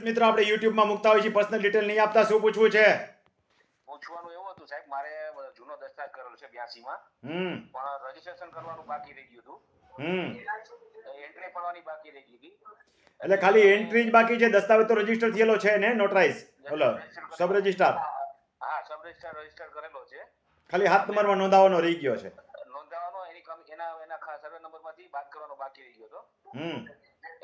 મિત્રો આપણે યુટ્યુબમાં મૂકતા હોય છે, પર્સનલ ડિટેલ નહીં આપતા, શું પૂછવું છે? પૂછવાનું એવું હતું સાહેબ, મારે જૂનો દસ્તાવેજ કરેલો છે 82 માં, હમ પણ રજીસ્ટ્રેશન કરવાનું બાકી રહી ગયું હતું. હમ એન્ટ્રી પડવાની બાકી રહી ગઈ હતી. એટલે ખાલી એન્ટ્રી જ બાકી છે, દસ્તાવેજ તો રજીસ્ટર થયેલો છે ને, નોટરાઇઝ ઓલો સબ રજિસ્ટ્રાર હા, સબ રજીસ્ટર કરેલો છે, ખાલી 7 નંબરમાં નોંધાવવાનો રહી ગયો છે. નોંધાવાનો એના સર્વે નંબરમાંથી બાદ કરવાનો બાકી રહી ગયો હતો.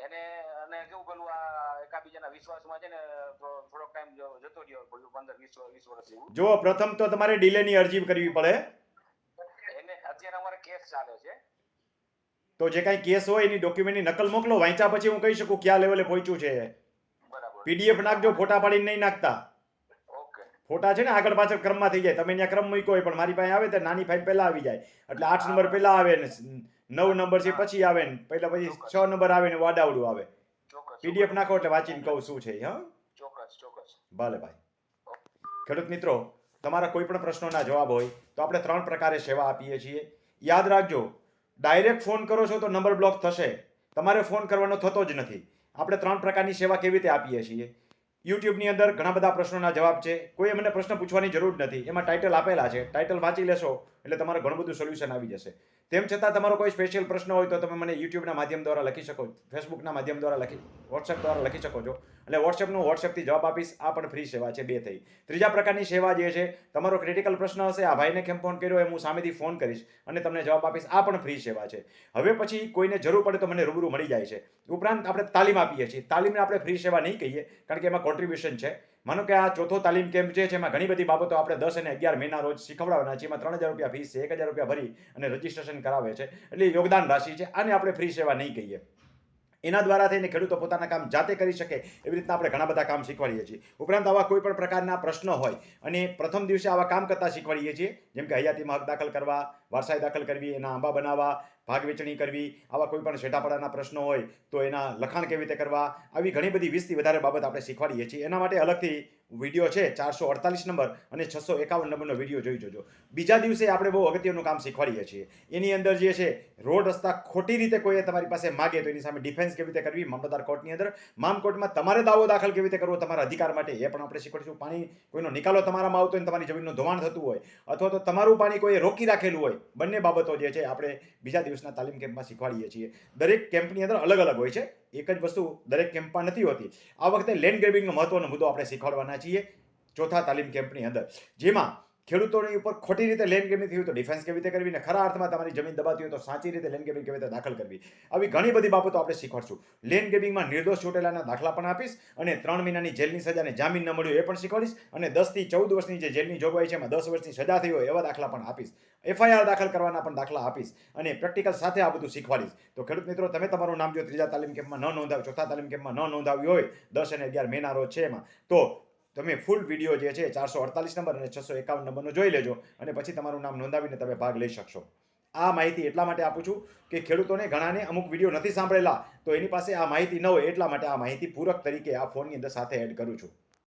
એને અને કેવું પેલું આ એકાબીજાના વિશ્વાસમાં છે ને થોડોક ટાઈમ જતો રહ્યો, 15-20 વર્ષ જેવું. જો પ્રથમ તો તમારે ડિલેની અરજી કરવી પડે. એને અત્યારે અમારે કેસ ચાલે છે, તો જે કાંઈ કેસ હોય એની ડોક્યુમેન્ટની નકલ મોકલો, વાંચ્યા પછી હું કહી શકું કયા લેવલે પહોંચ્યું છે. બરાબર. પીડીએફ નાખજો, ફોટા પાડીને નહીં નાખતા. ઓકે. ફોટા છે ને આગળ પાછળ ક્રમમાં થઈ જાય, તમે ત્યાં ક્રમ મૂક્યો હોય પણ મારી પાસે આવે તો નાની ફાઇલ પહેલા આવી જાય, એટલે 8 નંબર પહેલા આવે ને 9 નંબર છે પછી આવે ને પહેલા પછી 6 નંબર આવે ને વાડાવડું આવે. પીડીએફ નાખો એટલે વાંચીને કહું શું છે. હા, ચોક્કસ. ભલે ભાઈ. ખેડૂત મિત્રો, તમારા કોઈ પણ પ્રશ્નોના જવાબ હોય તો આપણે 3 પ્રકારે સેવા આપીએ છીએ. યાદ રાખજો, ડાયરેક્ટ ફોન કરો છો તો નંબર બ્લોક થશે, તમારે ફોન કરવાનો થતો જ નથી. આપણે 3 પ્રકારની સેવા કેવી રીતે આપીએ છીએ. યુટ્યુબની અંદર ઘણા બધા પ્રશ્નોના જવાબ છે, કોઈ મને પ્રશ્ન પૂછવાની જરૂર નથી, એમાં ટાઇટલ આપેલા છે, ટાઇટલ વાંચી લેશો એટલે તમારે ઘણું બધું સોલ્યુશન આવી જશે. તેમ છતાં તમારો કોઈ સ્પેશિયલ પ્રશ્ન હોય તો તમે મને યુટ્યુબના માધ્યમ દ્વારા લખી શકો, ફેસબુકના માધ્યમ દ્વારા વોટ્સએપ દ્વારા લખી શકો છો, એટલે વોટ્સએપથી જવાબ આપીશ. આ પણ ફ્રી સેવા છે. 2 થઈ. ત્રીજા પ્રકારની સેવા જે છે, તમારો ક્રિટિકલ પ્રશ્ન હશે, આ ભાઈને કેમ ફોન કર્યો એમ હું સામેથી ફોન કરીશ અને તમને જવાબ આપીશ. આ પણ ફ્રી સેવા છે. હવે પછી કોઈને જરૂર પડે તો મને રૂબરૂ મળી જાય છે. ઉપરાંત આપણે તાલીમ આપીએ છીએ. તાલીમને આપણે ફ્રી સેવા નહીં કહીએ, કારણ કે એમાં કોન્ટ્રીબ્યુશન છે. માનો કે આ ચોથો તાલીમ કેમ્પ છે, એમાં ઘણી બધી બાબતો આપણે 10 અને 11 મહિના રોજ શીખવાડવાના છે. એમાં 3000 રૂપિયા ફીસ છે, 1000 રૂપિયા ભરી અને રજીસ્ટ્રેશન કરાવે છે, એટલે યોગદાન રાશિ છે. આને આપણે ફ્રી સેવા નહીં કહીએ. એના દ્વારા થઈને ખેડૂતો પોતાના કામ જાતે કરી શકે એવી રીતના આપણે ઘણા બધા કામ શીખવાડીએ છીએ. ઉપરાંત આવા કોઈ પણ પ્રકારના પ્રશ્નો હોય અને પ્રથમ દિવસે આવા કામ કરતા શીખવાડીએ છીએ, જેમ કે હયાતીમાં હક દાખલ કરવા, વારસાઈ દાખલ કરવી, એના આંબા બનાવવા, ભાગ વેચણી કરવી, આવા કોઈ પણ શેઠાપડાના પ્રશ્નો હોય તો એના લખાણ કેવી રીતે કરવા, આવી ઘણી બધી 20થી વધારે બાબત આપણે શીખવાડીએ છીએ. એના માટે અલગથી વિડીયો છે 448 નંબર અને 651 નંબરનો વિડીયો જોઈ જોજો. બીજા દિવસે આપણે બહુ અગત્યનું કામ શીખવાડીએ છીએ. એની અંદર જે છે, રોડ રસ્તા ખોટી રીતે કોઈ તમારી પાસે માગે તો એની સામે ડિફેન્સ કેવી રીતે કરવી, મામલતદાર કોર્ટની અંદર, મામ કોર્ટમાં તમારે દાવો દાખલ કેવી રીતે કરવો તમારા અધિકાર માટે, એ પણ આપણે શીખવાડીશું. પાણી કોઈનો નિકાલો તમારામાં આવતો હોય, તમારી જમીનનું ધોવાણ થતું હોય, અથવા તો તમારું પાણી કોઈ રોકી રાખેલું હોય, બંને બાબતો જે છે આપણે બીજા દિવસના તાલીમ કેમ્પમાં શીખવાડીએ છીએ. દરેક કેમ્પની અંદર અલગ અલગ હોય છે, એક જ વસ્તુ દરેક કેમ્પમાં નથી હોતી. આ વખતે લેન્ડ ગ્રેબિંગનો મહત્વનો મુદ્દો આપણે શીખવાડવાના છીએ ચોથા તાલીમ કેમ્પની અંદર, જેમાં ખેડૂતોની ઉપર ખોટી રીતે લેન્ડ ગ્રેબિંગ થયું તો ડિફેન્સ કેવી રીતે કરવી, ને ખરા અર્થમાં તમારી જમીન દબાતી હોય તો સાચી રીતે લેન્ડ ગ્રેબિંગ કેવી રીતે દાખલ કરવી, આવી ઘણી બધી બાબતો આપણે શીખવાડશું. લેન્ડ ગ્રેબિંગમાં નિર્દોષ છૂટેલાના દાખલા પણ આપીશ, અને 3 મહિનાની જેલની સજાને જામીન ન મળ્યો એ પણ શીખવાડીશ, અને 10 થી 14 વર્ષની જે જેલની જોગવાઈ છે એમાં 10 વર્ષની સજા થઈ હોય એવા દાખલા પણ આપીશ, FIR દાખલ કરવાના પણ દાખલા આપીશ, અને પ્રેક્ટિકલ સાથે આ બધું શીખવાડીશ. તો ખેડૂત મિત્રો, તમે તમારું નામ જો ત્રીજા તાલીમ કેમ્પમાં ન નોંધાવ્યું, ચોથા તાલીમ કેમ્પમાં ન નોંધાવ્યું હોય, 10 અને 11 મહિના રોજ છે એમાં, તો તમે ફૂલ વિડીયો જે છે 448 નંબર અને 651 નંબરનો જોઈ લેજો, અને પછી તમારું નામ નોંધાવીને તમે ભાગ લઈ શકશો. આ માહિતી એટલા માટે આપું છું કે ખેડૂતોને ઘણાને અમુક વિડીયો નથી સાંભળેલા, તો એની પાસે આ માહિતી ન હોય, એટલા માટે આ માહિતી પૂરક તરીકે આ ફોનની અંદર સાથે એડ કરું છું.